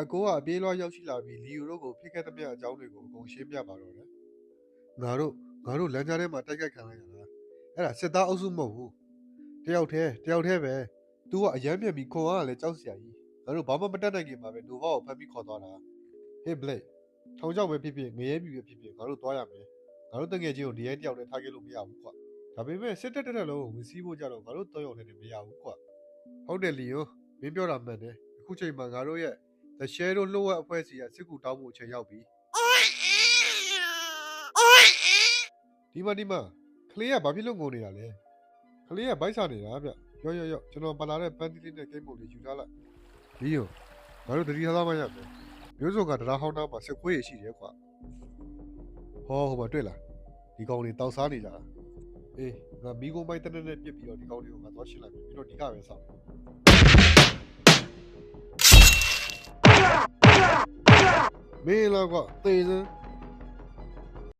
အကိုကအပြေးလွှားရောက်ရှိလာပြီးလီယိုတို့ကိုဖိခဲ့သမျှအကြောင်းတွေကိုအကုန်ရှင်းပြပါတော့တယ်ငါတို့လမ်းကြားထဲမှာတိုက်ခိုက်ခံလိုက်ရတာအဲ့ဒါစစ်သားအုပ်စုမဟုတ်ဘူးတယောက်တည်းပဲသူကအရမ်းမြင်ပြီးခွန်အားကလည်းကြောက်စရာကြီးငါတို့ဘာမှမတတ်နိုင်ခင်မှာပဲနိုဗာကိုဖမ်းပြီးခေါ်သွားတာဟေးဘလက်ထောင်ချောက်ပဲဖြစ်ဖြစ်ငရဲပြူပဲဖြစ်ဖြစ်ငါတို့သွားရမယ်ငါတို့တငယ်ချင်းကိုဒီတိုင်းတယောက်တည်းထားခဲ့လို့မရဘူးကွာဒါပေမဲ့စစ်တပ်တက်လုံးကိုဝင်စီးဖို့ကြတော့ငါတို့၃ယောက်တည်းနဲ့မရဘူးကွာဟုတ်တယ်လီယိုမင်းပြောတာမှန်တယ်အခုချိန်မှာငါတို့ရဲ့ The Shadow လှုပ်ဝက်အဖွဲ့စီကစစ်ကူတောင်းဖို့အချိန်ရောက်ပြီဒီမှာကလေးကဘာဖြစ်လို့ငိုနေတာလဲကလေးကဗိုက်စားနေတာဗျရော့ကျွန်တော်ပါလာတဲ့ပန်းတီးလေးနဲ့ကိတ်မုတ်လေးယူထားလိုက်လီယိုငါတို့တတိထားသားမရမယ်မျိုးစုံကတရားဟောင်းသားမှာစက်ခွေးရရှိတယ်ကွာဟောဟိုမှာတွေ့လားဒီကောင်တွေတောက်စားနေကြတာအေးငါမီးကုန်းမိုက်တနက်နဲ့ပြစ်ပြီးတော့ဒီကောင်တွေကိုငါသွားရှင်းလိုက်ပြီပြီးတော့ဒီကပဲဆောက်မင်းလာကွာသေစမ်း